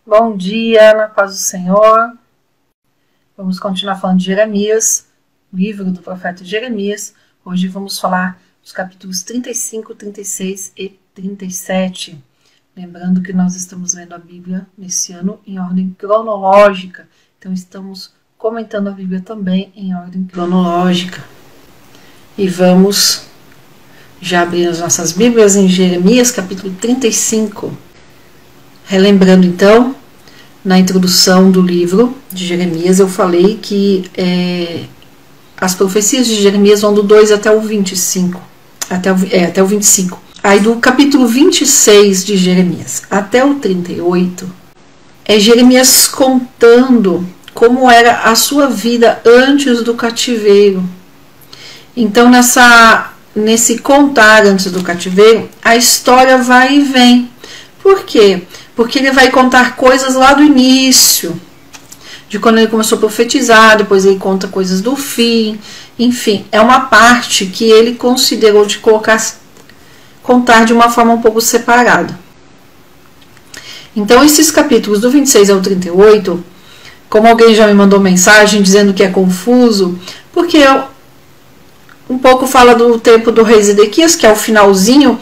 Bom dia, na paz do Senhor. Vamos continuar falando de Jeremias, livro do profeta Jeremias. Hoje vamos falar dos capítulos 35, 36 e 37. Lembrando que nós estamos lendo a Bíblia nesse ano em ordem cronológica. Então estamos comentando a Bíblia também em ordem cronológica. E vamos já abrir as nossas Bíblias em Jeremias, capítulo 35. Relembrando então, na introdução do livro de Jeremias, eu falei que as profecias de Jeremias vão do 2 até o 25. Até o 25. Aí do capítulo 26 de Jeremias até o 38, é Jeremias contando como era a sua vida antes do cativeiro. Então, nesse contar antes do cativeiro, a história vai e vem. Por quê? Porque ele vai contar coisas lá do início, de quando ele começou a profetizar, depois ele conta coisas do fim, enfim, é uma parte que ele considerou de contar de uma forma um pouco separada. Então, esses capítulos do 26 ao 38, como alguém já me mandou mensagem dizendo que é confuso, porque um pouco fala do tempo do rei Zedequias, que é o finalzinho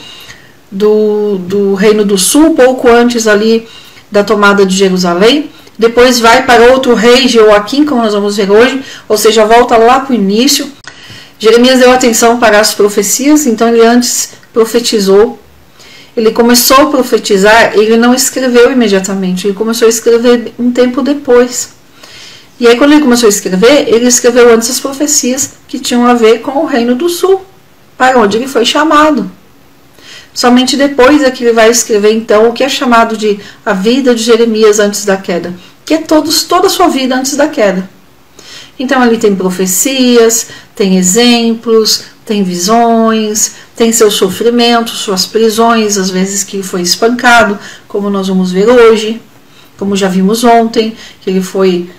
do Reino do Sul, pouco antes ali da tomada de Jerusalém. Depois vai para outro rei, Jeoaquim, como nós vamos ver hoje, ou seja, volta lá para o início. Jeremias deu atenção para as profecias, então ele antes profetizou. Ele começou a profetizar, ele não escreveu imediatamente, ele começou a escrever um tempo depois. E aí, quando ele começou a escrever, ele escreveu antes as profecias que tinham a ver com o Reino do Sul, para onde ele foi chamado. Somente depois é que ele vai escrever, então, o que é chamado de a vida de Jeremias antes da queda, que é toda a sua vida antes da queda. Então, ali tem profecias, tem exemplos, tem visões, tem seus sofrimentos, suas prisões, as vezes que ele foi espancado, como nós vamos ver hoje, como já vimos ontem, que ele foi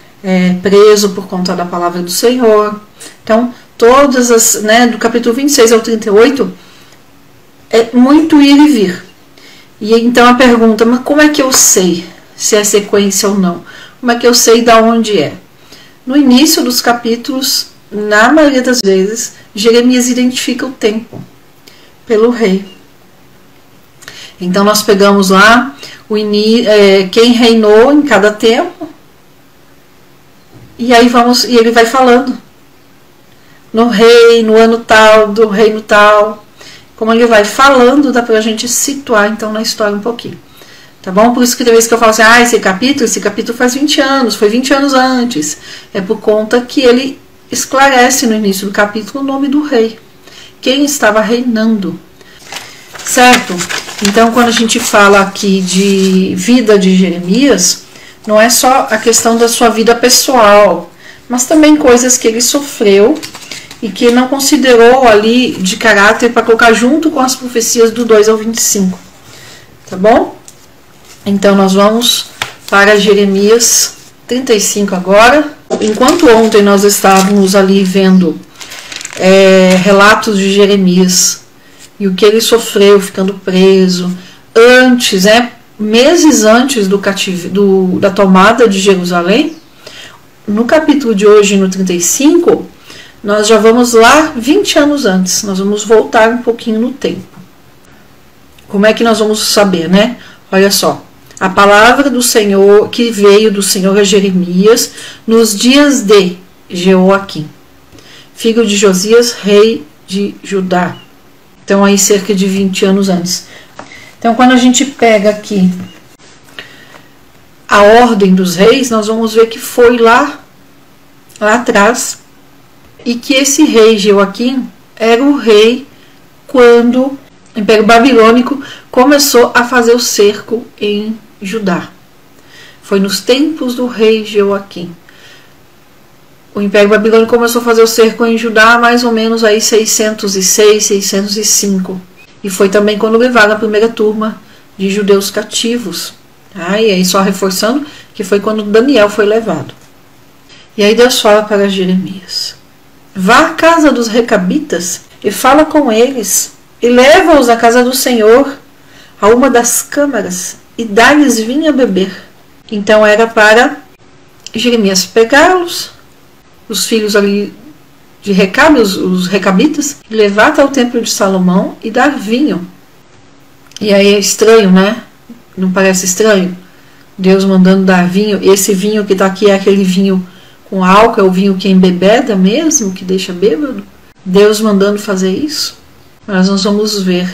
preso por conta da palavra do Senhor. Então, todas as, do capítulo 26 ao 38, é muito ir e vir. E então a pergunta, mas como é que eu sei se é sequência ou não? Como é que eu sei de onde é? No início dos capítulos, na maioria das vezes, Jeremias identifica o tempo pelo rei. Então nós pegamos lá quem reinou em cada tempo, e aí ele vai falando no rei, no ano tal, do reino tal. Como ele vai falando, dá pra gente situar então na história um pouquinho. Tá bom? Por isso que tem vezes que eu falo assim, esse capítulo faz 20 anos, foi 20 anos antes. É por conta que ele esclarece no início do capítulo o nome do rei. Quem estava reinando. Certo? Então, quando a gente fala aqui de vida de Jeremias, não é só a questão da sua vida pessoal, mas também coisas que ele sofreu e que não considerou ali de caráter para colocar junto com as profecias do 2 ao 25. Tá bom? Então nós vamos para Jeremias 35 agora. Enquanto ontem nós estávamos ali vendo relatos de Jeremias e o que ele sofreu ficando preso, antes, meses antes da tomada de Jerusalém, no capítulo de hoje, no 35, nós já vamos lá 20 anos antes. Nós vamos voltar um pouquinho no tempo. Como é que nós vamos saber, né? Olha só. A palavra do Senhor, que veio do Senhor a Jeremias, nos dias de Jeoaquim, filho de Josias, rei de Judá. Então, aí cerca de 20 anos antes. Então, quando a gente pega aqui a ordem dos reis, nós vamos ver que foi lá atrás. E que esse rei Jeoaquim era o rei quando o Império Babilônico começou a fazer o cerco em Judá. Foi nos tempos do rei Jeoaquim. O Império Babilônico começou a fazer o cerco em Judá mais ou menos aí 606, 605. E foi também quando levaram a primeira turma de judeus cativos. E aí só reforçando que foi quando Daniel foi levado. E aí Deus fala para Jeremias: vá à casa dos recabitas e fala com eles, e leva-os à casa do Senhor, a uma das câmaras, e dá-lhes vinho a beber. Então era para Jeremias pegá-los, os filhos ali de Recabe, os recabitas, levar até o templo de Salomão e dar vinho. E aí é estranho, né? Não parece estranho? Deus mandando dar vinho. Esse vinho que está aqui é aquele vinho com álcool, é o vinho que embebeda mesmo, que deixa bêbado. Deus mandando fazer isso. Mas nós vamos ver,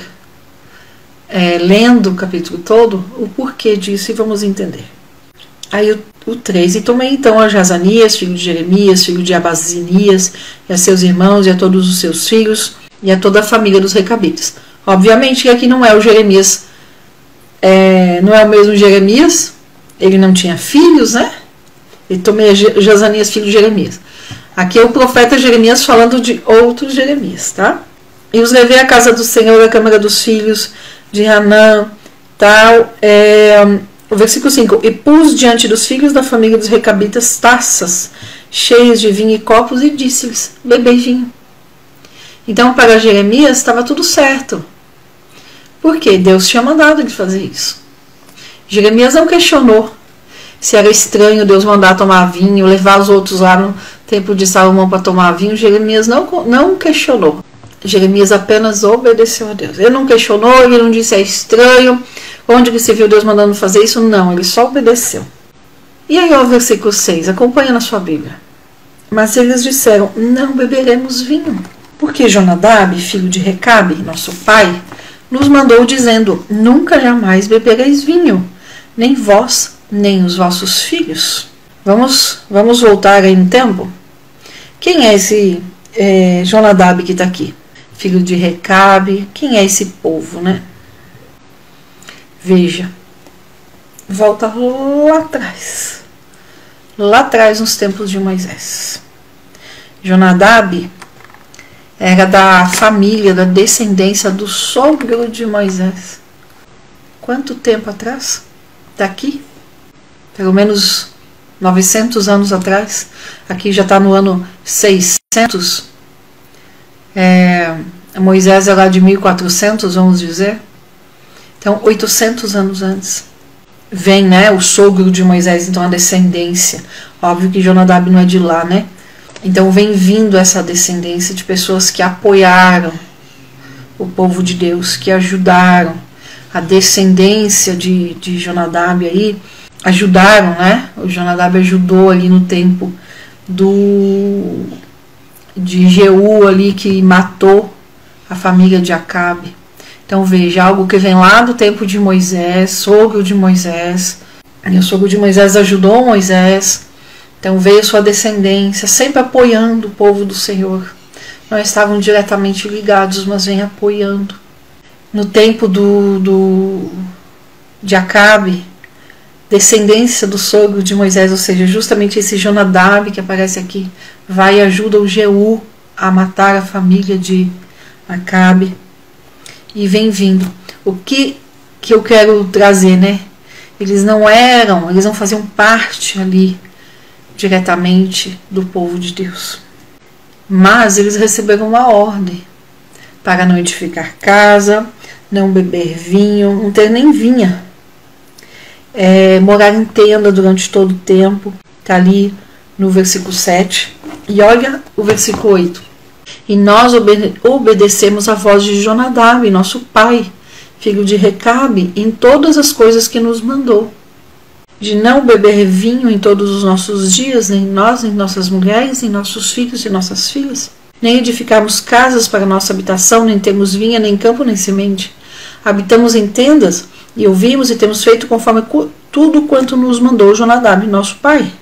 lendo o capítulo todo, o porquê disso e vamos entender. Aí o 3, e tomei então a Jazanias, filho de Jeremias, filho de Abazinias, e a seus irmãos, e a todos os seus filhos, e a toda a família dos recabitas. Obviamente que aqui não é o Jeremias, não é o mesmo Jeremias, ele não tinha filhos, né? E tomei a Jazanias, filho de Jeremias. Aqui é o profeta Jeremias falando de outro Jeremias, tá? E os levei à casa do Senhor, à câmara dos filhos de Hanã, tal, o versículo 5, e pus diante dos filhos da família dos recabitas taças cheias de vinho e copos, e disse-lhes, bebei vinho. Então, para Jeremias, estava tudo certo. Por quê? Deus tinha mandado ele fazer isso. Jeremias não questionou se era estranho Deus mandar tomar vinho, levar os outros lá no templo de Salomão para tomar vinho. Jeremias não questionou. Jeremias apenas obedeceu a Deus. Ele não questionou, ele não disse é estranho, onde que se viu Deus mandando fazer isso? Não, ele só obedeceu. E aí o versículo 6, acompanha na sua Bíblia. Mas eles disseram, não beberemos vinho, porque Jonadab, filho de Recabe, nosso pai, nos mandou dizendo, nunca jamais bebereis vinho, nem vós, nem os vossos filhos. Vamos voltar aí no tempo? Quem é esse Jonadab que está aqui? Filho de Recabe, quem é esse povo, né? Veja, volta lá atrás nos tempos de Moisés. Jonadab era da família, da descendência do sogro de Moisés. Quanto tempo atrás? Daqui? Pelo menos 900 anos atrás. Aqui já está no ano 600. Moisés é lá de 1400, vamos dizer. Então, 800 anos antes. Vem, né, o sogro de Moisés, então a descendência. Óbvio que Jonadab não é de lá, né? Então vem vindo essa descendência de pessoas que apoiaram o povo de Deus, que ajudaram. A descendência de Jonadab aí, ajudaram, né? O Jonadab ajudou ali no tempo de Jeú ali, que matou a família de Acabe. Então veja, algo que vem lá do tempo de Moisés, sogro de Moisés. E o sogro de Moisés ajudou Moisés. Então veio sua descendência, sempre apoiando o povo do Senhor. Não estavam diretamente ligados, mas vem apoiando. No tempo de Acabe, descendência do sogro de Moisés, ou seja, justamente esse Jonadab que aparece aqui, vai e ajuda o Jeú a matar a família de Acabe. E vem vindo. O que eu quero trazer, né? Eles não faziam parte ali diretamente do povo de Deus. Mas eles receberam uma ordem para não edificar casa, não beber vinho, não ter nem vinha. Morar em tenda durante todo o tempo. Está ali no versículo 7. E olha o versículo 8. E nós obedecemos a voz de Jonadab, nosso pai, filho de Recabe, em todas as coisas que nos mandou. De não beber vinho em todos os nossos dias, nem nós, nem nossas mulheres, nem nossos filhos e nossas filhas. Nem edificarmos casas para nossa habitação, nem temos vinha, nem campo, nem semente. Habitamos em tendas e ouvimos e temos feito conforme tudo quanto nos mandou Jonadab, nosso pai.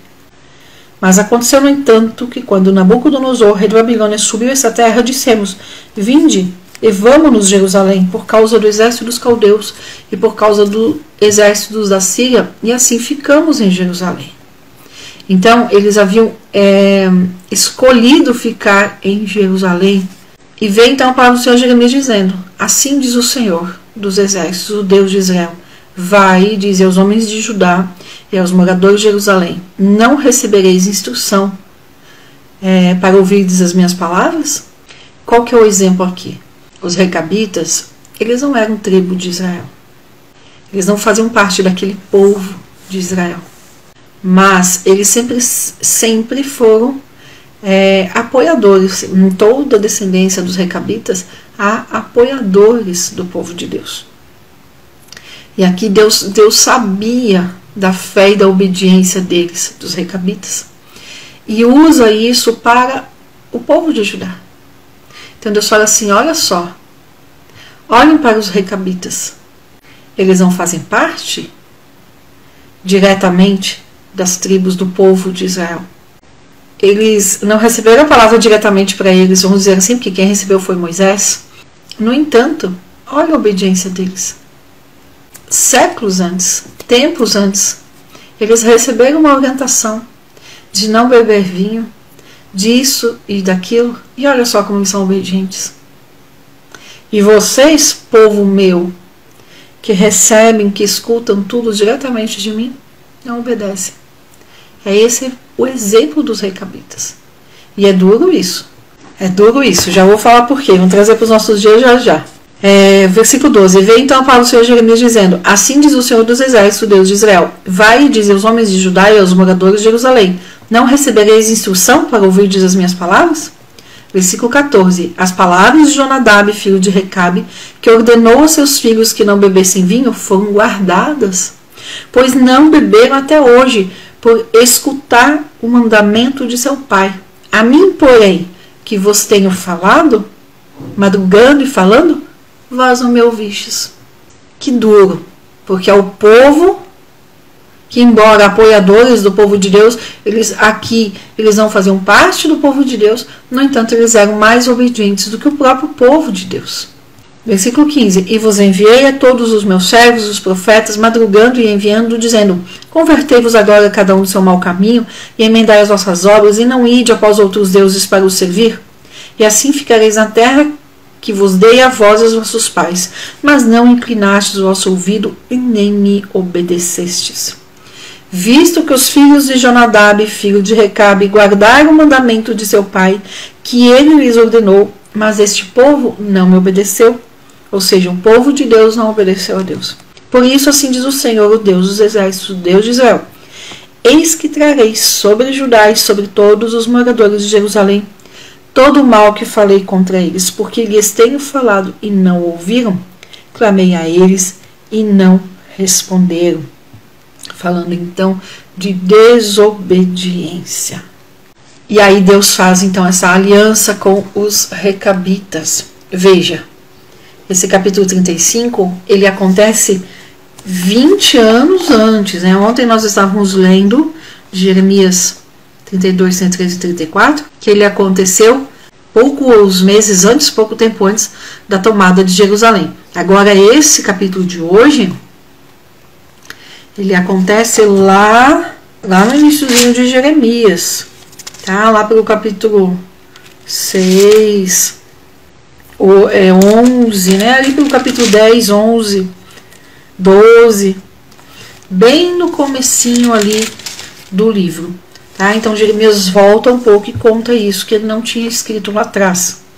Mas aconteceu, no entanto, que quando Nabucodonosor, rei da Babilônia, subiu essa terra, dissemos, vinde e vamos-nos Jerusalém, por causa do exército dos caldeus e por causa do exército da Síria, e assim ficamos em Jerusalém. Então, eles haviam escolhido ficar em Jerusalém. E veio então a palavra do Senhor Jeremias dizendo, assim diz o Senhor dos exércitos, o Deus de Israel, vai e diz aos homens de Judá e aos moradores de Jerusalém, não recebereis instrução para ouvirdes as minhas palavras? Qual que é o exemplo aqui? Os recabitas, eles não eram tribo de Israel. Eles não faziam parte daquele povo de Israel. mas eles sempre foram apoiadores. Em toda a descendência dos recabitas há apoiadores do povo de Deus. E aqui Deus sabia da fé e da obediência deles, dos recabitas, e usa isso para o povo de Judá. Então Deus fala assim: olha só, olhem para os recabitas, eles não fazem parte diretamente das tribos do povo de Israel. Eles não receberam a palavra diretamente para eles, vamos dizer assim, porque quem recebeu foi Moisés. No entanto, olha a obediência deles. Séculos antes, tempos antes, eles receberam uma orientação de não beber vinho, disso e daquilo, e olha só como eles são obedientes. E vocês, povo meu, que recebem, que escutam tudo diretamente de mim, não obedecem. É esse o exemplo dos recabitas. E é duro isso. É duro isso. Já vou falar por quê. Vamos trazer para os nossos dias já. Versículo 12. Veio então para o Senhor Jeremias dizendo: assim diz o Senhor dos Exércitos, Deus de Israel: vai e dize aos homens de Judá e aos moradores de Jerusalém: não recebereis instrução para ouvirdes as minhas palavras? Versículo 14. As palavras de Jonadab, filho de Recabe, que ordenou aos seus filhos que não bebessem vinho, foram guardadas, pois não beberam até hoje, por escutar o mandamento de seu pai. A mim, porém, que vos tenho falado, madrugando e falando, vós não me ouvistes. Que duro, porque é o povo que, embora apoiadores do povo de Deus, eles não faziam parte do povo de Deus, no entanto, eles eram mais obedientes do que o próprio povo de Deus. Versículo 15. E vos enviei a todos os meus servos, os profetas, madrugando e enviando, dizendo: convertei-vos agora cada um do seu mau caminho, e emendai as vossas obras, e não ide após outros deuses para os servir. E assim ficareis na terra que vos dei a vós e aos vossos pais. Mas não inclinastes o vosso ouvido, e nem me obedecestes. Visto que os filhos de Jonadab, filho de Recabe, guardaram o mandamento de seu pai, que ele lhes ordenou, mas este povo não me obedeceu. Ou seja, o povo de Deus não obedeceu a Deus. Por isso, assim diz o Senhor, o Deus dos Exércitos, o Deus de Israel: eis que trarei sobre Judá e sobre todos os moradores de Jerusalém todo o mal que falei contra eles, porque lhes tenho falado e não ouviram. Clamei a eles e não responderam. Falando então de desobediência. E aí Deus faz então essa aliança com os recabitas. Veja, esse capítulo 35, ele acontece 20 anos antes. Ontem nós estávamos lendo Jeremias 32, 33 e 34, que ele aconteceu poucos meses antes, pouco tempo antes da tomada de Jerusalém. Agora esse capítulo de hoje, ele acontece lá no iníciozinho de Jeremias, tá? Lá pelo capítulo 6, 11, né? Ali pelo capítulo 10, 11, 12, bem no comecinho ali do livro, tá? Então Jeremias volta um pouco e conta isso que ele não tinha escrito lá atrás.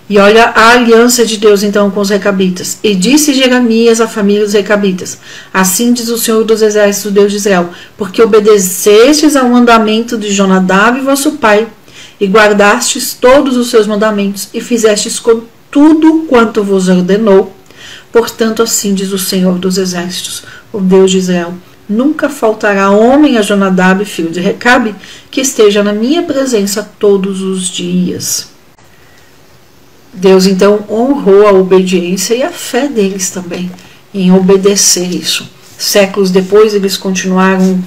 E olha a aliança de Deus então com os recabitas. E disse Jeremias à família dos recabitas: assim diz o Senhor dos Exércitos, Deus de Israel, porque obedecestes ao mandamento de Jonadab, vosso pai, e guardastes todos os seus mandamentos, e fizestes com tudo quanto vos ordenou. Portanto, assim diz o Senhor dos Exércitos, o Deus de Israel: nunca faltará homem a Jonadab, filho de Recabe, que esteja na minha presença todos os dias. Deus então honrou a obediência e a fé deles também em obedecer isso. Séculos depois eles continuaram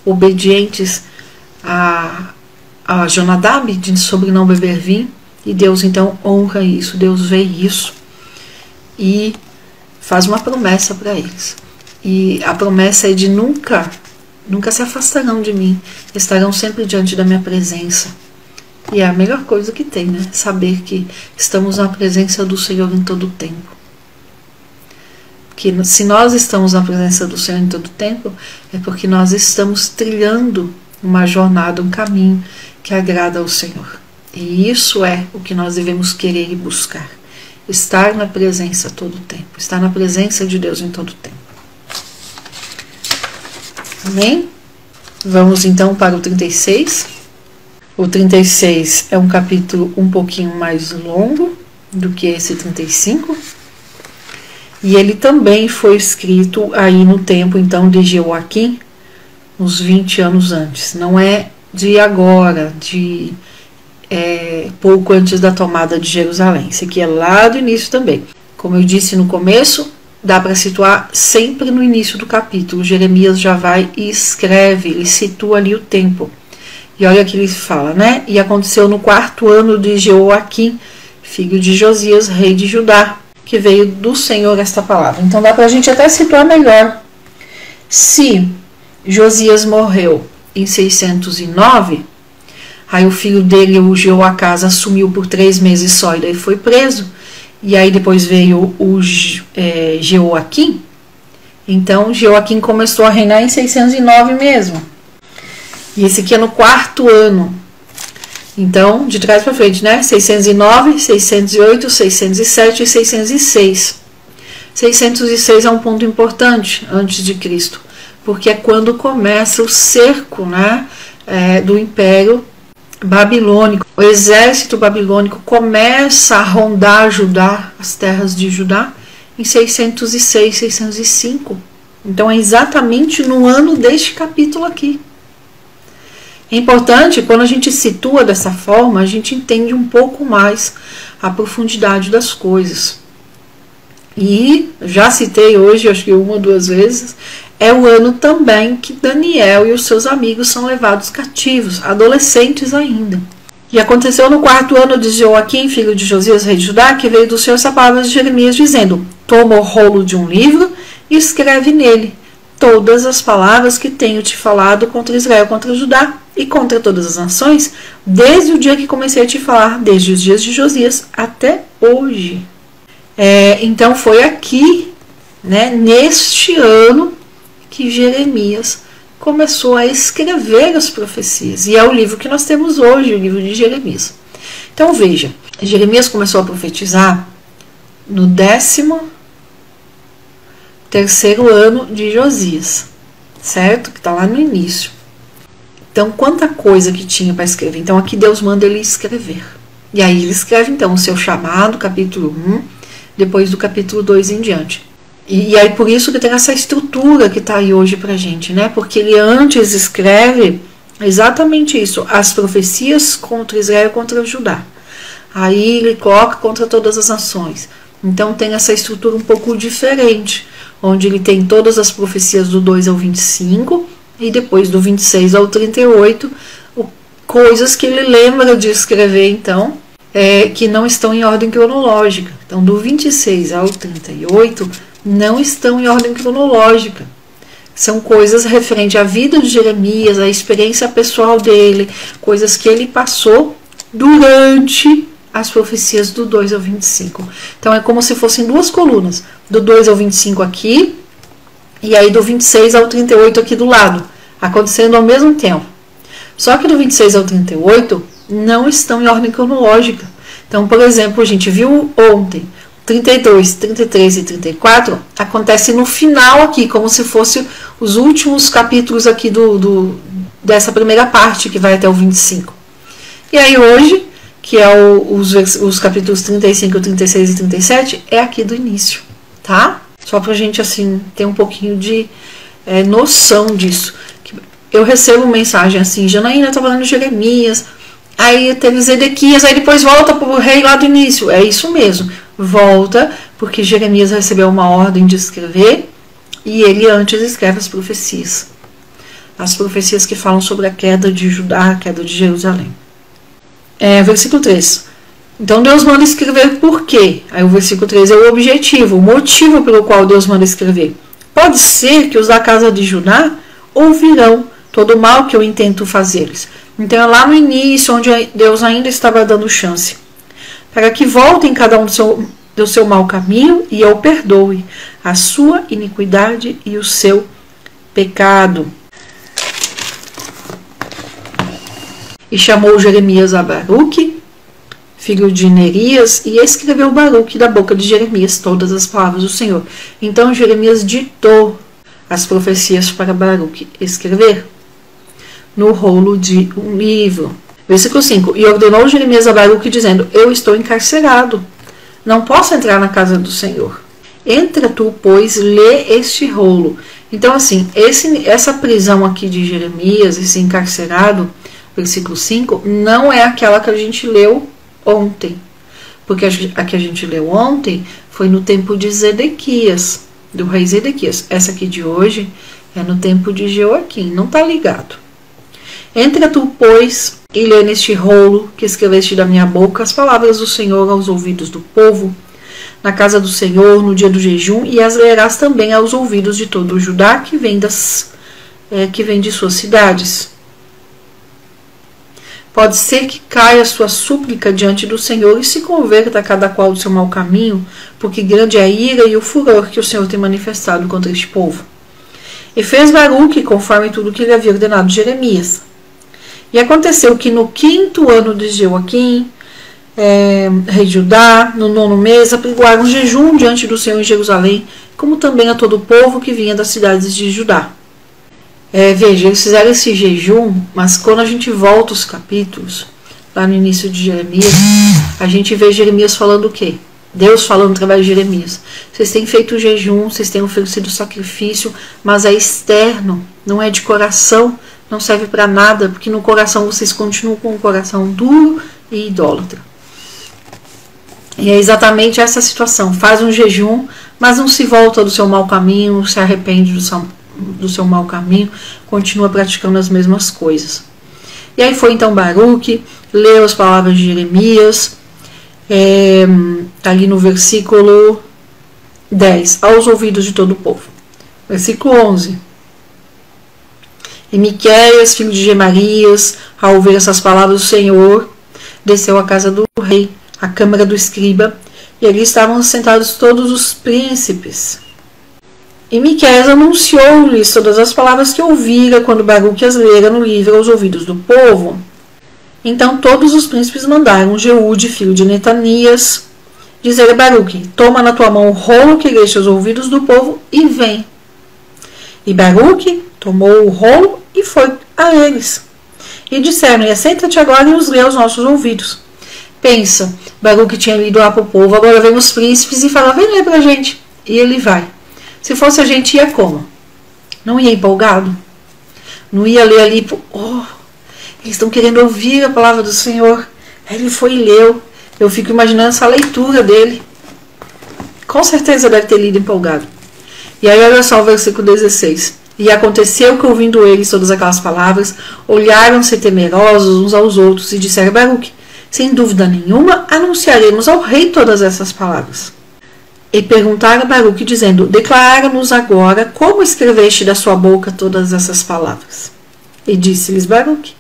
obedientes a Jonadab sobre não beber vinho, e Deus então honra isso. Deus vê isso e faz uma promessa para eles. E a promessa é de nunca se afastarão de mim, estarão sempre diante da minha presença. E é a melhor coisa que tem, né? Saber que estamos na presença do Senhor em todo o tempo. Que se nós estamos na presença do Senhor em todo o tempo, é porque nós estamos trilhando uma jornada, um caminho que agrada ao Senhor. E isso é o que nós devemos querer e buscar. Estar na presença todo o tempo. Estar na presença de Deus em todo o tempo. Amém? Vamos então para o 36. O 36 é um capítulo um pouquinho mais longo do que esse 35. E ele também foi escrito aí no tempo então de Jeoaquim, uns 20 anos antes. Não é de agora, de pouco antes da tomada de Jerusalém. Esse aqui é lá do início também. Como eu disse no começo, dá para situar sempre no início do capítulo. Jeremias já vai e escreve, ele situa ali o tempo. E olha o que ele fala, né? E aconteceu no 4º ano de Jeoaquim, filho de Josias, rei de Judá, que veio do Senhor esta palavra. Então dá para a gente até situar melhor. Se Josias morreu em 609, aí o filho dele, o Jeoacás, assumiu por 3 meses só e daí foi preso. E aí depois veio o Jeoaquim. Então Jeoaquim começou a reinar em 609 mesmo. E esse aqui é no 4º ano. Então, de trás para frente, né? 609, 608, 607 e 606. 606 é um ponto importante antes de Cristo, porque é quando começa o cerco, né, do Império Babilônico. O exército babilônico começa a rondar Judá, as terras de Judá, em 606, 605. Então, é exatamente no ano deste capítulo aqui. É importante, quando a gente situa dessa forma, a gente entende um pouco mais a profundidade das coisas. E já citei hoje, acho que 1 ou 2 vezes, é o ano também que Daniel e os seus amigos são levados cativos, adolescentes ainda. E aconteceu no 4º ano de Jeoaquim, filho de Josias, rei de Judá, que veio do Senhor essa palavra de Jeremias, dizendo: toma o rolo de um livro e escreve nele todas as palavras que tenho te falado contra Israel, contra Judá e contra todas as nações, desde o dia que comecei a te falar, desde os dias de Josias até hoje. Então foi aqui, né, neste ano, que Jeremias começou a escrever as profecias. E é o livro que nós temos hoje, o livro de Jeremias. Então veja, Jeremias começou a profetizar no 13º ano de Josias, certo? Que está lá no início. Então, quanta coisa que tinha para escrever. Então, aqui Deus manda ele escrever. E aí ele escreve, então, o seu chamado, capítulo 1, depois do capítulo 2 em diante. E aí, por isso que tem essa estrutura que está aí hoje para a gente, né? Porque ele antes escreve exatamente isso, as profecias contra Israel e contra Judá. Aí ele coloca contra todas as nações. Então, tem essa estrutura um pouco diferente, onde ele tem todas as profecias do 2 ao 25, e depois do 26 ao 38, coisas que ele lembra de escrever, então, que não estão em ordem cronológica. Então, do 26 ao 38, não estão em ordem cronológica. São coisas referentes à vida de Jeremias, à experiência pessoal dele, coisas que ele passou durante as profecias do 2 ao 25. Então, é como se fossem 2 colunas, do 2 ao 25 aqui, e aí do 26 ao 38 aqui do lado, acontecendo ao mesmo tempo. Só que do 26 ao 38 não estão em ordem cronológica. Então, por exemplo, a gente viu ontem, 32, 33 e 34 acontece no final aqui, como se fosse os últimos capítulos aqui dessa primeira parte que vai até o 25. E aí hoje, que é os capítulos 35, 36 e 37, é aqui do início, tá? Só pra gente, assim, ter um pouquinho de noção disso. Eu recebo mensagem assim: Janaína, tá falando de Jeremias, aí teve Zedequias, aí depois volta pro rei lá do início. É isso mesmo, volta, porque Jeremias recebeu uma ordem de escrever, e ele antes escreve as profecias. As profecias que falam sobre a queda de Judá, a queda de Jerusalém. Versículo 3. Então Deus manda escrever por quê? Aí o versículo 3 é o objetivo, o motivo pelo qual Deus manda escrever. Pode ser que os da casa de Judá ouvirão todo o mal que eu intento fazer-lhes. Então é lá no início, onde Deus ainda estava dando chance, para que voltem cada um do seu mau caminho e eu perdoe a sua iniquidade e o seu pecado. E chamou Jeremias a Baruque, filho de Nerias, e escreveu Baruque da boca de Jeremias todas as palavras do Senhor. Então Jeremias ditou as profecias para Baruque escrever. no rolo de um livro. Versículo 5. E ordenou Jeremias a Baruque, dizendo: eu estou encarcerado, não posso entrar na casa do Senhor. Entra tu, pois, lê este rolo. Então, assim, essa prisão aqui de Jeremias, esse encarcerado, versículo 5, não é aquela que a gente leu ontem. Porque a que a gente leu ontem foi no tempo de Zedequias, do rei Zedequias. Essa aqui de hoje é no tempo de Joaquim, não está ligado. Entra tu, pois, e lê neste rolo que escreveste da minha boca as palavras do Senhor aos ouvidos do povo, na casa do Senhor, no dia do jejum, e as lerás também aos ouvidos de todo o Judá que vem de suas cidades. Pode ser que caia a sua súplica diante do Senhor e se converta cada qual do seu mau caminho, porque grande é a ira e o furor que o Senhor tem manifestado contra este povo. E fez Baruque conforme tudo que lhe havia ordenado Jeremias. E aconteceu que no 5º ano de Joaquim, rei de Judá, no 9º mês, apregoaram um jejum diante do Senhor em Jerusalém, como também a todo o povo que vinha das cidades de Judá. Veja, eles fizeram esse jejum, mas quando a gente volta os capítulos, lá no início de Jeremias, a gente vê Jeremias falando o quê? Deus falando através de Jeremias. Vocês têm feito o jejum, vocês têm oferecido sacrifício, mas é externo, não é de coração, não serve para nada, porque no coração vocês continuam com o coração duro e idólatra. E é exatamente essa situação. Faz um jejum, mas não se volta do seu mau caminho, não se arrepende do seu mau caminho, continua praticando as mesmas coisas. E aí foi então Baruque, leu as palavras de Jeremias, ali no versículo 10, aos ouvidos de todo o povo. Versículo 11. E Miqueias, filho de Gemarias, ao ouvir essas palavras do Senhor, desceu à casa do rei, à câmara do escriba, e ali estavam sentados todos os príncipes. E Miqueias anunciou-lhes todas as palavras que ouvira quando Baruque as lera no livro aos ouvidos do povo. Então todos os príncipes mandaram Jeude, filho de Netanias, dizer a Baruque: toma na tua mão o rolo que leste aos ouvidos do povo e vem. E Baruque tomou o rolo e foi a eles. E disseram: assenta-te agora e os lê aos nossos ouvidos. Pensa, Baruque tinha lido lá para o povo, agora vem os príncipes e fala: vem ler para a gente. E ele vai. Se fosse a gente, ia como? Não ia empolgado? Não ia ler ali, eles estão querendo ouvir a palavra do Senhor. Aí ele foi e leu. Eu fico imaginando essa leitura dele. Com certeza deve ter lido empolgado. E aí olha só o versículo 16. E aconteceu que, ouvindo eles todas aquelas palavras, olharam-se temerosos uns aos outros e disseram a Baruque: sem dúvida nenhuma, anunciaremos ao rei todas essas palavras. E perguntaram a Baruque, dizendo: declara-nos agora como escreveste da sua boca todas essas palavras. E disse-lhes Baruque: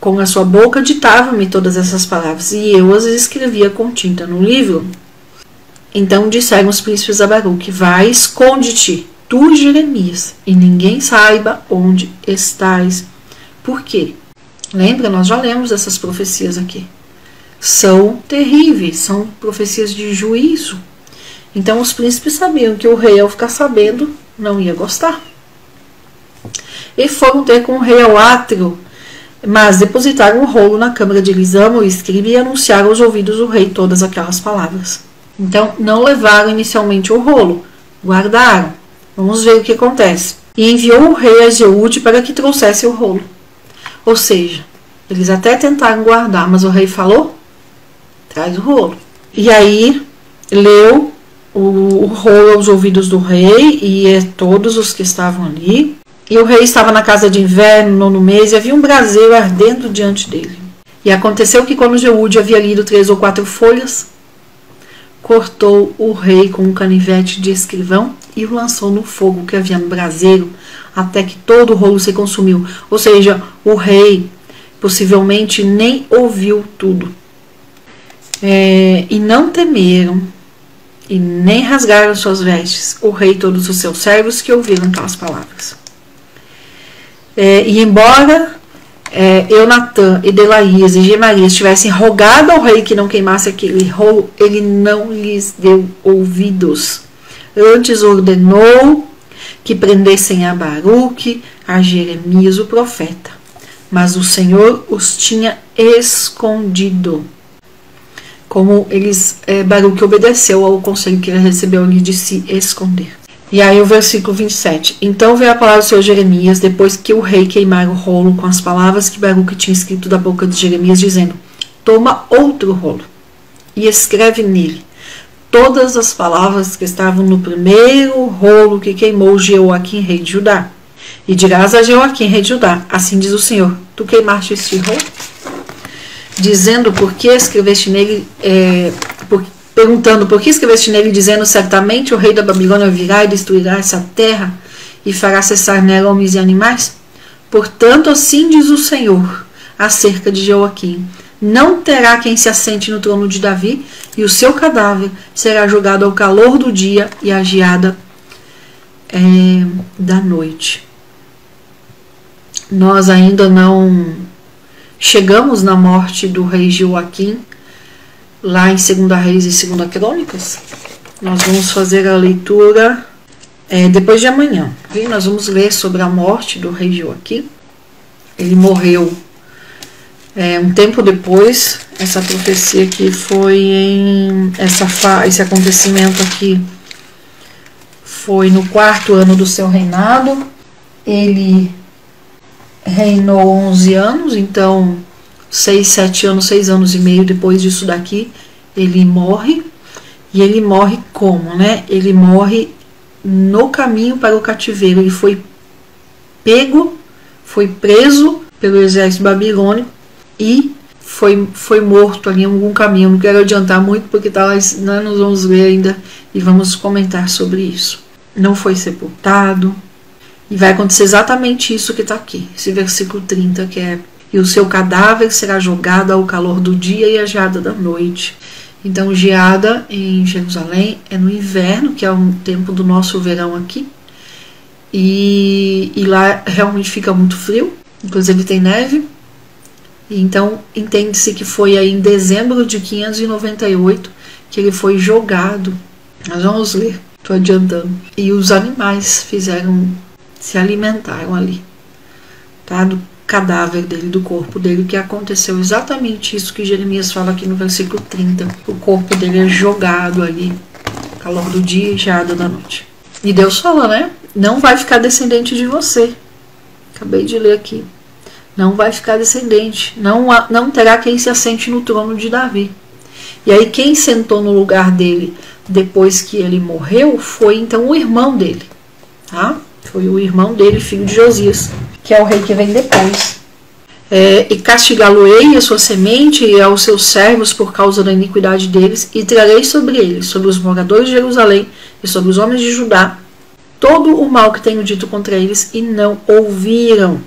com a sua boca ditava-me todas essas palavras, e eu as escrevia com tinta no livro. Então disseram os príncipes a Baruque: vai, esconde-te, tu, Jeremias, e ninguém saiba onde estás. Por quê? Lembra, nós já lemos essas profecias aqui. São terríveis, são profecias de juízo. Então os príncipes sabiam que o rei, ao ficar sabendo, não ia gostar. E foram ter com o rei ao átrio, mas depositaram o rolo na câmara de Elisama, o escriba, e anunciaram aos ouvidos do rei todas aquelas palavras. Então não levaram inicialmente o rolo, guardaram. Vamos ver o que acontece. E enviou o rei a Jeude para que trouxesse o rolo. Ou seja, eles até tentaram guardar, mas o rei falou: traz o rolo. E aí leu o rolo aos ouvidos do rei e todos os que estavam ali. E o rei estava na casa de inverno, no 9º mês, e havia um braseiro ardendo diante dele. E aconteceu que, quando Jeude havia lido 3 ou 4 folhas, cortou o rei com um canivete de escrivão e o lançou no fogo que havia no braseiro, até que todo o rolo se consumiu. Ou seja, o rei possivelmente nem ouviu tudo. E não temeram, e nem rasgaram suas vestes, o rei e todos os seus servos que ouviram aquelas palavras. E embora Eunatã e Delaías e Gemarias tivessem rogado ao rei que não queimasse aquele rolo, ele não lhes deu ouvidos. Antes ordenou que prendessem a Baruque, a Jeremias o profeta, mas o Senhor os tinha escondido. Como Baruque obedeceu ao conselho que ele recebeu ali de se esconder. E aí o versículo 27. Então veio a palavra do Senhor Jeremias, depois que o rei queimara o rolo com as palavras que Baruque tinha escrito da boca de Jeremias, dizendo: toma outro rolo e escreve nele todas as palavras que estavam no primeiro rolo que queimou Jeoaquim, rei de Judá. E dirás a Jeoaquim, rei de Judá: assim diz o Senhor, tu queimaste este rolo? Dizendo, por que escreveste nele, perguntando, por que escreveste nele, dizendo, certamente o rei da Babilônia virá e destruirá essa terra e fará cessar nela homens e animais? Portanto, assim diz o Senhor acerca de Jeoaquim: não terá quem se assente no trono de Davi, e o seu cadáver será jogado ao calor do dia e à geada da noite. Nós ainda não chegamos na morte do rei Jeoaquim, lá em 2 Reis e 2 Crônicas. Nós vamos fazer a leitura depois de amanhã. Okay? Nós vamos ler sobre a morte do rei Jeoaquim. Ele morreu um tempo depois. Essa profecia aqui foi esse acontecimento aqui foi no 4º ano do seu reinado. Ele reinou 11 anos, então 6 anos e meio depois disso daqui, ele morre. E ele morre como, né? Ele morre no caminho para o cativeiro. Ele foi preso pelo exército babilônico e foi morto ali em algum caminho. Não quero adiantar muito porque tá lá, nós vamos ler ainda e vamos comentar sobre isso. Não foi sepultado. E vai acontecer exatamente isso que está aqui, esse versículo 30, que é: e o seu cadáver será jogado ao calor do dia e à geada da noite. Então, geada em Jerusalém é no inverno, que é o tempo do nosso verão aqui. E lá realmente fica muito frio, inclusive tem neve. E então, entende-se que foi aí em dezembro de 598 que ele foi jogado. Nós vamos ler, estou adiantando. E os animais se alimentaram ali, tá? Do cadáver dele, do corpo dele, que aconteceu exatamente isso que Jeremias fala aqui no versículo 30. O corpo dele é jogado ali, calor do dia e geada da noite. E Deus fala, né? Não vai ficar descendente de você. Acabei de ler aqui. Não vai ficar descendente. Não terá quem se assente no trono de Davi. E aí quem sentou no lugar dele depois que ele morreu foi então o irmão dele, tá? Foi o irmão dele, filho de Josias, que é o rei que vem depois. E castigá-lo-ei a sua semente e aos seus servos por causa da iniquidade deles, e trarei sobre eles, sobre os moradores de Jerusalém e sobre os homens de Judá, todo o mal que tenho dito contra eles, e não ouviram.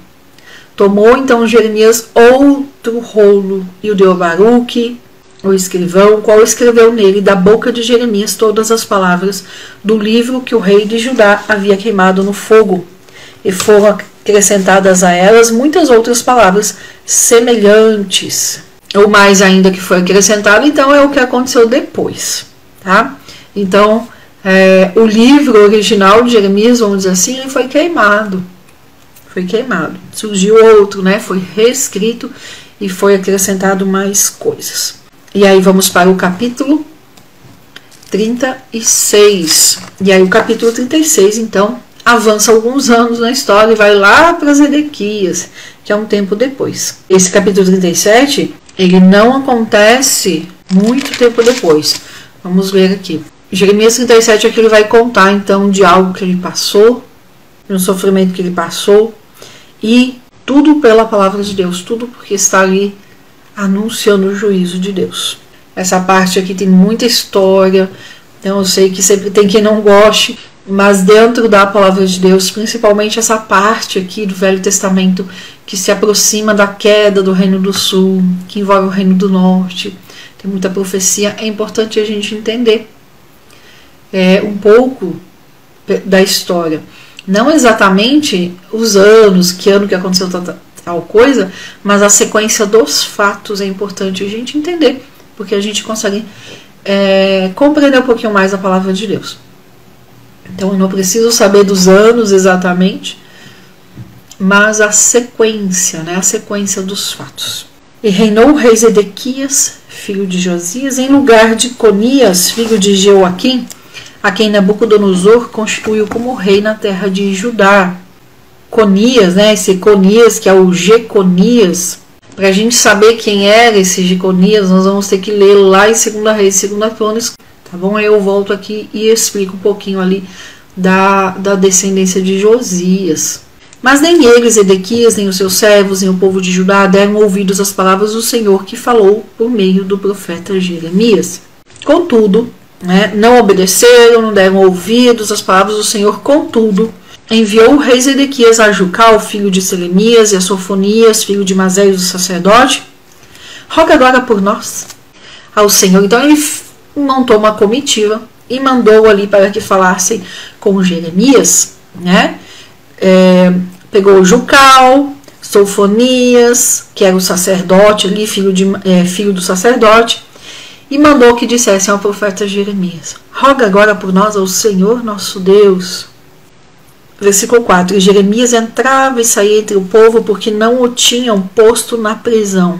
Tomou então Jeremias outro rolo e o deu a Baruque, o escrivão, qual escreveu nele da boca de Jeremias todas as palavras do livro que o rei de Judá havia queimado no fogo. E foram acrescentadas a elas muitas outras palavras semelhantes. Ou mais ainda que foi acrescentado, então é o que aconteceu depois, tá? Então, o livro original de Jeremias, vamos dizer assim, foi queimado. Foi queimado. Surgiu outro, né? Foi reescrito e foi acrescentado mais coisas. E aí vamos para o capítulo 36. E aí o capítulo 36, então, avança alguns anos na história e vai lá para Zedequias, que é um tempo depois. Esse capítulo 37, ele não acontece muito tempo depois. Vamos ler aqui. Jeremias 37 aqui ele vai contar, então, de algo que ele passou, de um sofrimento que ele passou, e tudo pela palavra de Deus, tudo porque está ali anunciando o juízo de Deus. Essa parte aqui tem muita história, então eu sei que sempre tem quem não goste, mas dentro da palavra de Deus, principalmente essa parte aqui do Velho Testamento, que se aproxima da queda do Reino do Sul, que envolve o Reino do Norte, tem muita profecia, é importante a gente entender um pouco da história. Não exatamente os anos, que ano que aconteceu tal coisa, mas a sequência dos fatos é importante a gente entender, porque a gente consegue compreender um pouquinho mais a palavra de Deus. Então eu não preciso saber dos anos exatamente, mas a sequência, né, a sequência dos fatos. E reinou o rei Zedequias, filho de Josias, em lugar de Conias, filho de Jeoaquim, a quem Nabucodonosor constituiu como rei na terra de Judá. Conias, né, esse Conias, que é o Jeconias, para a gente saber quem era esse Jeconias, nós vamos ter que ler lá em 2 Reis, 2 Crônicas, tá bom? Aí eu volto aqui e explico um pouquinho ali da descendência de Josias. Mas nem eles, Zedequias, nem os seus servos, nem o povo de Judá deram ouvidos às palavras do Senhor que falou por meio do profeta Jeremias. Contudo, né, não obedeceram, não deram ouvidos às palavras do Senhor. Contudo, enviou o rei Zedequias a Jucal, filho de Selemias, e a Sofonias, filho de Maseias, o sacerdote. Roga agora por nós ao Senhor. Então ele montou uma comitiva e mandou ali para que falassem com Jeremias, né? Pegou Jucal, Sofonias, que era o sacerdote ali, filho do sacerdote, e mandou que dissessem ao profeta Jeremias: roga agora por nós ao Senhor nosso Deus. Versículo 4: E Jeremias entrava e saía entre o povo, porque não o tinham posto na prisão.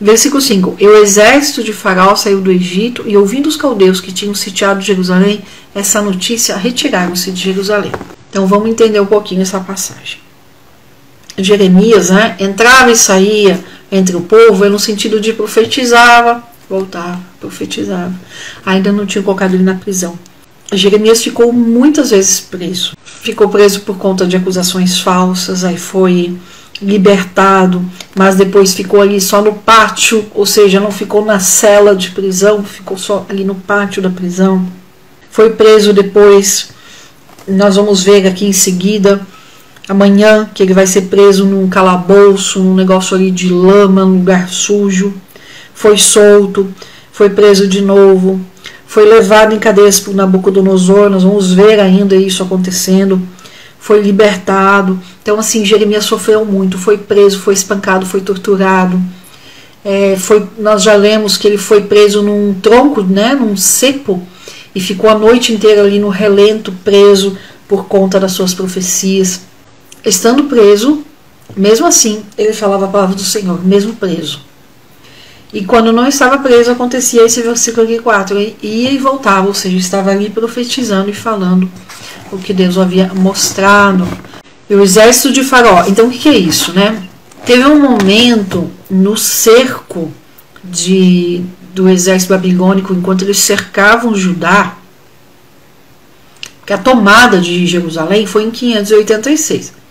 Versículo 5: E o exército de Faraó saiu do Egito, e ouvindo os caldeus que tinham sitiado Jerusalém essa notícia, retiraram-se de Jerusalém. Então vamos entender um pouquinho essa passagem. Jeremias, né, entrava e saía entre o povo, no sentido de profetizava, voltava, profetizava. Ainda não tinha colocado ele na prisão. Jeremias ficou muitas vezes preso. Ficou preso por conta de acusações falsas, aí foi libertado, mas depois ficou ali só no pátio, ou seja, não ficou na cela de prisão, ficou só ali no pátio da prisão. Foi preso depois, nós vamos ver aqui em seguida, amanhã, que ele vai ser preso num calabouço, num negócio ali de lama, num lugar sujo. Foi solto, foi preso de novo, foi levado em cadeias por Nabucodonosor, nós vamos ver ainda isso acontecendo. Foi libertado. Então, assim, Jeremias sofreu muito, foi preso, foi espancado, foi torturado. Nós já lemos que ele foi preso num tronco, né, num cepo, e ficou a noite inteira ali no relento, preso por conta das suas profecias. Estando preso, mesmo assim, ele falava a palavra do Senhor, mesmo preso. E quando não estava preso, acontecia esse versículo aqui 4, ele ia e voltava, ou seja, estava ali profetizando e falando o que Deus havia mostrado. E o exército de Faraó, então o que é isso, né? Teve um momento no cerco do exército babilônico, enquanto eles cercavam Judá, que a tomada de Jerusalém foi em 586.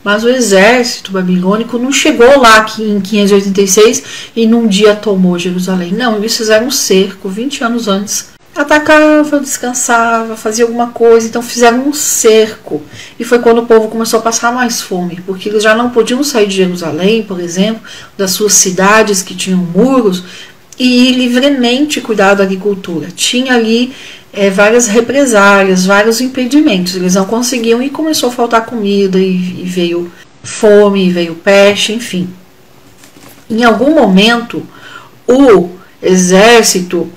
Mas o exército babilônico não chegou lá aqui em 586 e num dia tomou Jerusalém. Não, eles fizeram um cerco 20 anos antes. Atacava, descansava, fazia alguma coisa, então fizeram um cerco. E foi quando o povo começou a passar mais fome, porque eles já não podiam sair de Jerusalém, por exemplo, das suas cidades que tinham muros, e ir livremente cuidar da agricultura. Tinha ali várias represálias, vários impedimentos. Eles não conseguiam e começou a faltar comida, e veio fome, veio peste, enfim. Em algum momento, o exército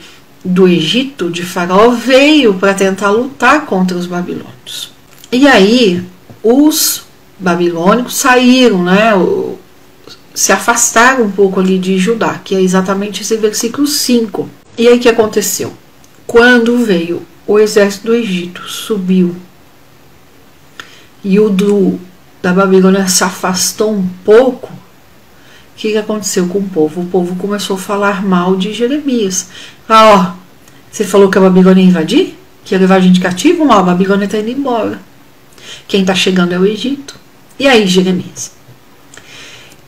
do Egito, de Faraó, veio para tentar lutar contra os babilônios. E aí, os babilônicos saíram, né, se afastaram um pouco ali de Judá, que é exatamente esse versículo 5. E aí o que aconteceu? Quando veio o exército do Egito, subiu, e o da Babilônia se afastou um pouco, o que aconteceu com o povo? O povo começou a falar mal de Jeremias. Você falou que a Babilônia ia invadir? Que ia levar a gente cativo? Mal, a Babilônia está indo embora. Quem está chegando é o Egito. E aí, Jeremias?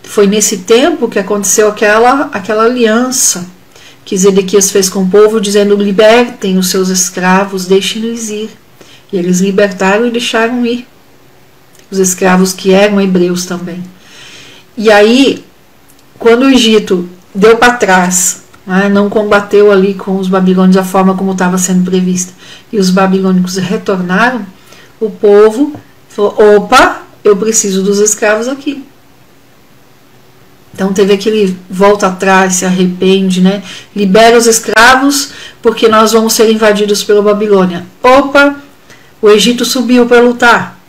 Foi nesse tempo que aconteceu aquela aliança que Zedequias fez com o povo, dizendo: libertem os seus escravos, deixem-nos ir. E eles libertaram e deixaram ir os escravos que eram hebreus também. E aí, quando o Egito deu para trás, né, não combateu ali com os babilônios da forma como estava sendo prevista, e os babilônicos retornaram, o povo falou: opa, eu preciso dos escravos aqui. Então teve aquele volta atrás, se arrepende, né? Libera os escravos porque nós vamos ser invadidos pela Babilônia. Opa, o Egito subiu para lutar.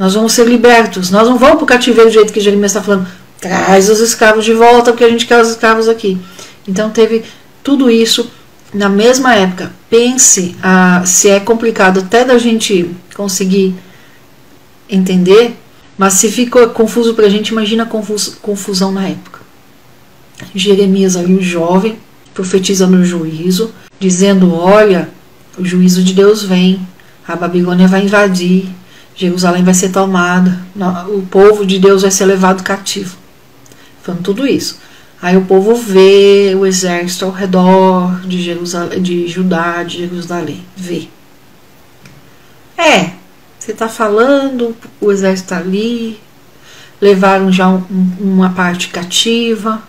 Nós vamos ser libertos. Nós não vamos para o cativeiro do jeito que Jeremias está falando. Traz os escravos de volta, porque a gente quer os escravos aqui. Então teve tudo isso na mesma época. Pense se é complicado até da gente conseguir entender, mas se ficou confuso para a gente, imagina a confusão na época. Jeremias ali, um jovem, profetizando o juízo, dizendo, olha, o juízo de Deus vem, a Babilônia vai invadir, Jerusalém vai ser tomada, o povo de Deus vai ser levado cativo. Falando tudo isso. Aí o povo vê o exército ao redor de Jerusalém, de Judá, de Jerusalém. Vê. Você está falando, o exército está ali, levaram já uma parte cativa.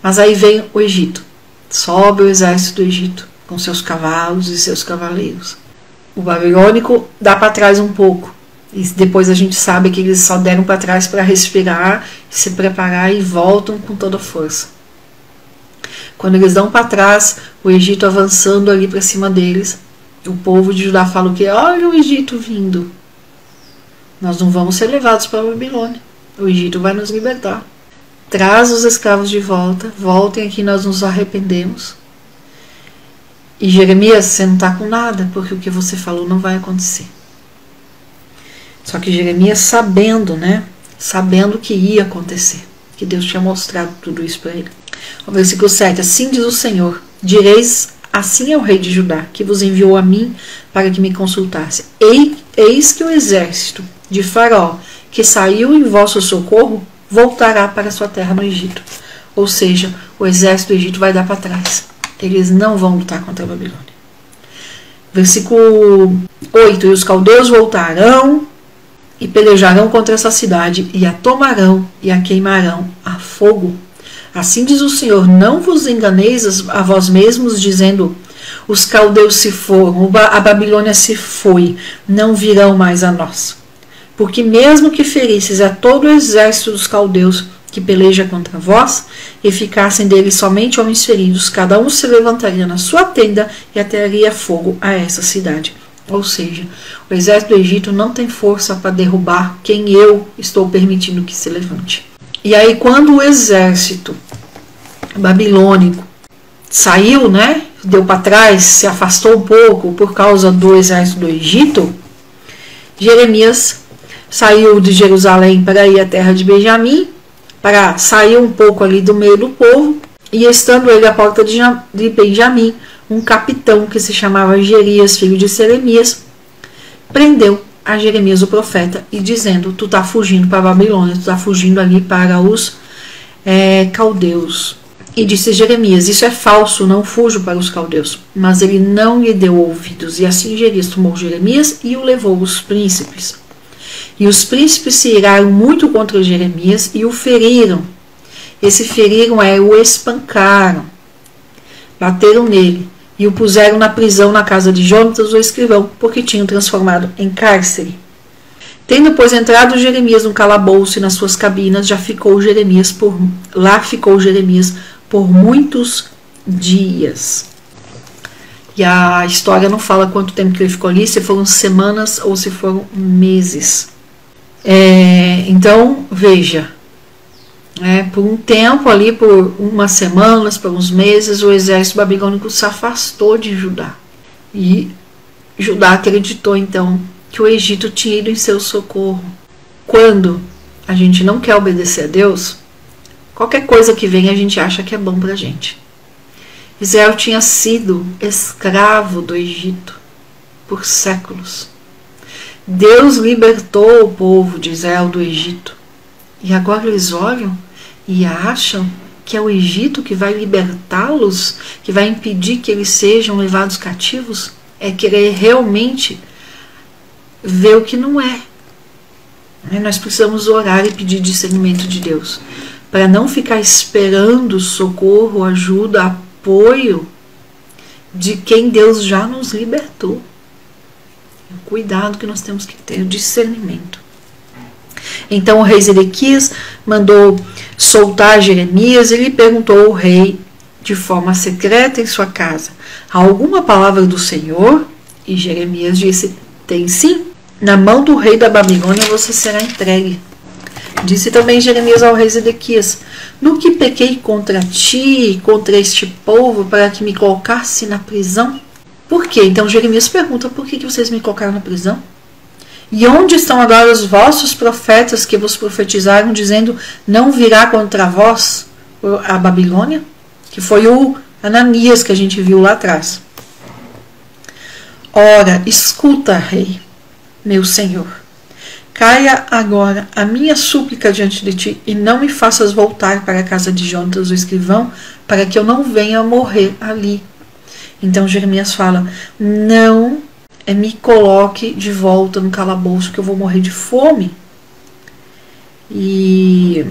Mas aí vem o Egito. Sobe o exército do Egito, com seus cavalos e seus cavaleiros. O babilônico dá para trás um pouco. E depois a gente sabe que eles só deram para trás para respirar, se preparar e voltam com toda a força. Quando eles dão para trás, o Egito avançando ali para cima deles, o povo de Judá fala o quê? Olha o Egito vindo. Nós não vamos ser levados para a Babilônia. O Egito vai nos libertar. Traz os escravos de volta, voltem aqui, nós nos arrependemos. E Jeremias, você não está com nada, porque o que você falou não vai acontecer. Só que Jeremias sabendo, sabendo que ia acontecer, que Deus tinha mostrado tudo isso para ele. O versículo 7, assim diz o Senhor, direis assim ao rei de Judá, que vos enviou a mim para que me consultasse. Eis que o exército de Faraó, que saiu em vosso socorro, voltará para sua terra no Egito. Ou seja, o exército do Egito vai dar para trás. Eles não vão lutar contra a Babilônia. Versículo 8, e os caldeus voltarão e pelejarão contra essa cidade, e a tomarão e a queimarão a fogo. Assim diz o Senhor, não vos enganeis a vós mesmos, dizendo, os caldeus se foram, a Babilônia se foi, não virão mais a nós. Porque mesmo que ferisses a todo o exército dos caldeus que peleja contra vós, e ficassem deles somente homens feridos, cada um se levantaria na sua tenda e atearia fogo a essa cidade. Ou seja, o exército do Egito não tem força para derrubar quem eu estou permitindo que se levante. E aí quando o exército babilônico saiu, deu para trás, se afastou um pouco por causa do exército do Egito, Jeremias saiu de Jerusalém para ir à terra de Benjamim, para sair um pouco ali do meio do povo, e estando ele à porta de Benjamim, um capitão que se chamava Jerias, filho de Seremias, prendeu a Jeremias o profeta e dizendo, tu está fugindo para a Babilônia, tu está fugindo ali para os caldeus. E disse Jeremias, isso é falso, não fujo para os caldeus. Mas ele não lhe deu ouvidos, e assim Jerias tomou Jeremias e o levou aos príncipes. E os príncipes se iraram muito contra Jeremias e o feriram. Esse feriram o espancaram, bateram nele e o puseram na prisão na casa de Jonatas, o escrivão, porque tinham transformado em cárcere. Tendo, pois, entrado Jeremias no calabouço e nas suas cabinas, lá ficou Jeremias por muitos dias. E a história não fala quanto tempo que ele ficou ali, se foram semanas ou se foram meses. Então, veja, por um tempo ali, por umas semanas, por uns meses, o exército babilônico se afastou de Judá. E Judá acreditou, então, que o Egito tinha ido em seu socorro. Quando a gente não quer obedecer a Deus, qualquer coisa que vem a gente acha que é bom pra gente. Israel tinha sido escravo do Egito por séculos. Deus libertou o povo de Israel do Egito. E agora eles olham e acham que é o Egito que vai libertá-los, que vai impedir que eles sejam levados cativos? É querer realmente ver o que não é. Nós precisamos orar e pedir discernimento de Deus, para não ficar esperando socorro, ajuda, apoio de quem Deus já nos libertou. Cuidado que nós temos que ter discernimento. Então o rei Zedequias mandou soltar Jeremias e lhe perguntou ao rei de forma secreta em sua casa, há alguma palavra do Senhor? E Jeremias disse, tem sim. na mão do rei da Babilônia você será entregue. Disse também Jeremias ao rei Zedequias: no que pequei contra ti e contra este povo, para que me colocasse na prisão? Por quê? Então Jeremias pergunta: por que vocês me colocaram na prisão? E onde estão agora os vossos profetas que vos profetizaram, dizendo: não virá contra vós a Babilônia? Que foi o Ananias que a gente viu lá atrás. Ora, escuta, rei, meu senhor. Caia agora a minha súplica diante de ti, e não me faças voltar para a casa de Jonatas, o escrivão, para que eu não venha morrer ali. Então Jeremias fala: não me coloque de volta no calabouço, que eu vou morrer de fome. E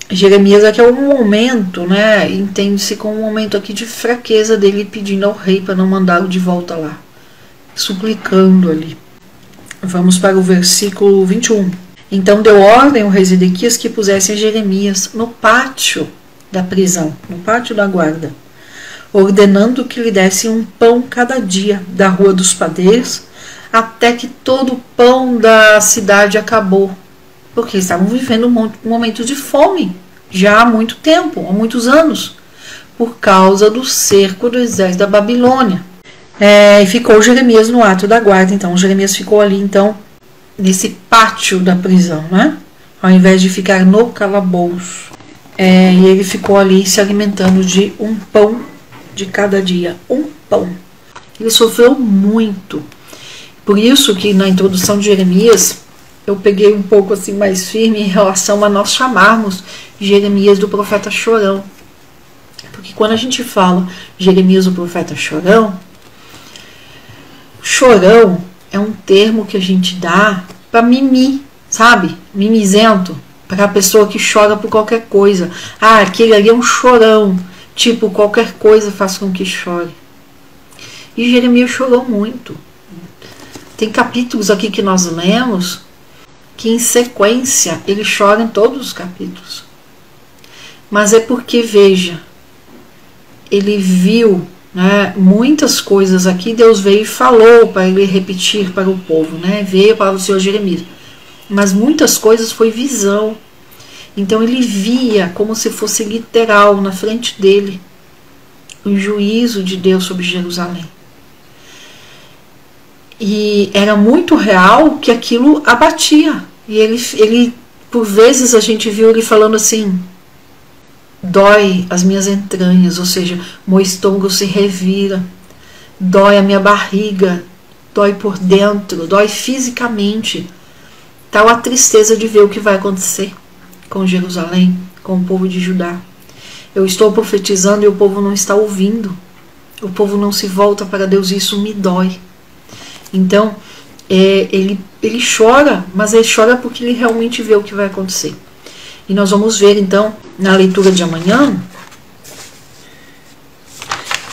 Jeremias aqui é um momento, né? Entende-se como um momento aqui de fraqueza dele, pedindo ao rei para não mandá-lo de volta lá, suplicando ali. Vamos para o versículo 21. Então deu ordem ao rei Zedequias que pusessem Jeremias no pátio da prisão, no pátio da guarda, ordenando que lhe dessem um pão cada dia da rua dos padeiros, até que todo o pão da cidade acabou, porque estavam vivendo um momento de fome já há muito tempo, há muitos anos, por causa do cerco do exército da Babilônia. E ficou Jeremias no ato da guarda. Então Jeremias ficou ali, então, nesse pátio da prisão, né? Ao invés de ficar no calabouço. E ele ficou ali se alimentando de um pão de cada dia. Um pão. Ele sofreu muito. Por isso que na introdução de Jeremias eu peguei um pouco assim mais firme em relação a nós chamarmos Jeremias do profeta chorão. Porque quando a gente fala Jeremias do profeta chorão, chorão é um termo que a gente dá para mimi, sabe? Mimizento, para a pessoa que chora por qualquer coisa. Ah, aquele ali é um chorão, tipo, qualquer coisa faz com que chore. E Jeremias chorou muito. Tem capítulos aqui que nós lemos que em sequência ele chora em todos os capítulos. Mas é porque, veja, ele viu, né, muitas coisas aqui. Deus veio e falou para ele repetir para o povo, né? Veio para o Senhor Jeremias, mas muitas coisas foi visão. Então ele via como se fosse literal na frente dele o juízo de Deus sobre Jerusalém, e era muito real que aquilo abatia. E ele por vezes a gente viu ele falando assim: dói as minhas entranhas, ou seja, meu estômago se revira, dói a minha barriga, dói por dentro, dói fisicamente. Tal a tristeza de ver o que vai acontecer com Jerusalém, com o povo de Judá. Eu estou profetizando e o povo não está ouvindo, o povo não se volta para Deus, e isso me dói. Então ele chora, mas ele chora porque ele realmente vê o que vai acontecer. E nós vamos ver então na leitura de amanhã.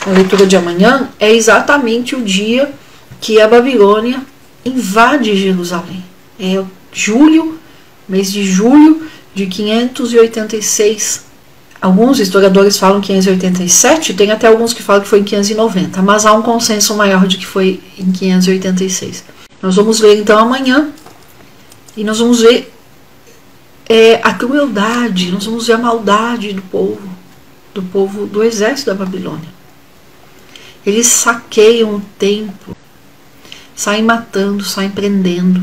A leitura de amanhã é exatamente o dia que a Babilônia invade Jerusalém. É julho, mês de julho de 586. Alguns historiadores falam 587, tem até alguns que falam que foi em 590, mas há um consenso maior de que foi em 586. Nós vamos ler então amanhã, e nós vamos ver a crueldade, nós vamos ver a maldade do povo do exército da Babilônia. Eles saqueiam o templo, saem matando, saem prendendo.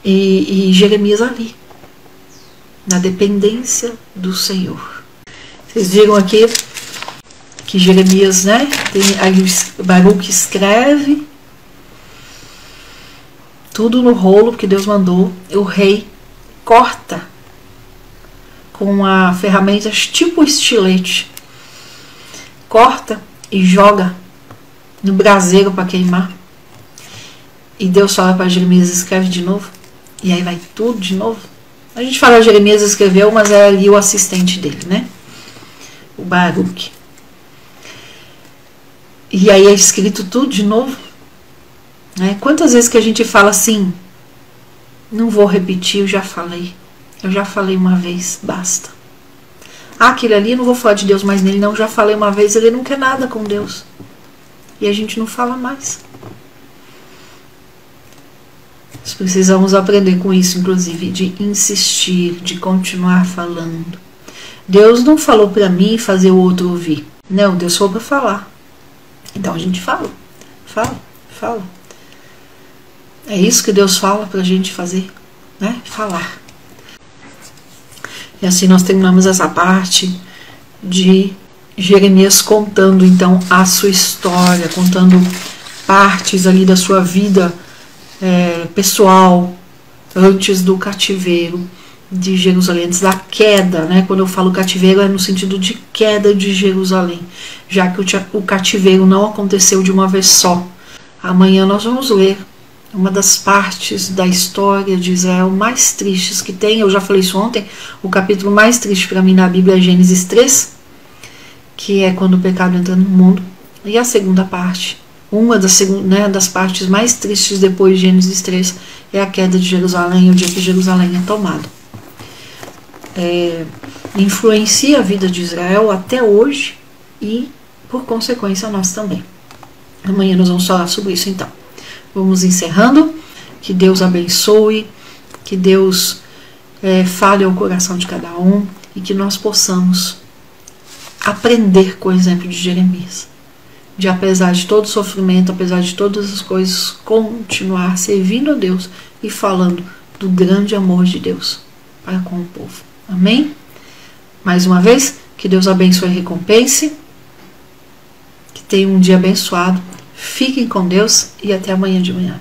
E Jeremias ali, na dependência do Senhor. Vocês viram aqui que Jeremias, né, Baruque escreve tudo no rolo que Deus mandou. O rei corta com a ferramenta tipo estilete, corta e joga no braseiro para queimar. E Deus fala para Jeremias: escreve de novo. E aí vai tudo de novo. A gente fala Jeremias escreveu, mas é ali o assistente dele, né? O Baruque. E aí é escrito tudo de novo. Né? Quantas vezes que a gente fala assim: não vou repetir, eu já falei uma vez, basta. Aquele ali, não vou falar de Deus mais nele, não, já falei uma vez, ele não quer nada com Deus. E a gente não fala mais. Nós precisamos aprender com isso, inclusive, de insistir, de continuar falando. Deus não falou para mim fazer o outro ouvir. Não, Deus falou para falar. Então a gente fala. É isso que Deus fala para a gente fazer, né? Falar. E assim nós terminamos essa parte de Jeremias contando então a sua história, contando partes ali da sua vida pessoal antes do cativeiro de Jerusalém, antes da queda, né? Quando eu falo cativeiro é no sentido de queda de Jerusalém, já que o cativeiro não aconteceu de uma vez só. Amanhã nós vamos ler uma das partes da história de Israel mais tristes que tem. Eu já falei isso ontem. O capítulo mais triste para mim na Bíblia é Gênesis 3, que é quando o pecado entra no mundo. E a segunda parte, uma das partes mais tristes depois de Gênesis 3, é a queda de Jerusalém, o dia que Jerusalém é tomado. Influencia a vida de Israel até hoje e, por consequência, nós também. Amanhã nós vamos falar sobre isso então. Vamos encerrando. Que Deus abençoe, que Deus fale ao coração de cada um e que nós possamos aprender com o exemplo de Jeremias. De, apesar de todo sofrimento, apesar de todas as coisas, continuar servindo a Deus e falando do grande amor de Deus para com o povo. Amém? Mais uma vez, que Deus abençoe e recompense. Que tenham um dia abençoado. Fiquem com Deus e até amanhã de manhã.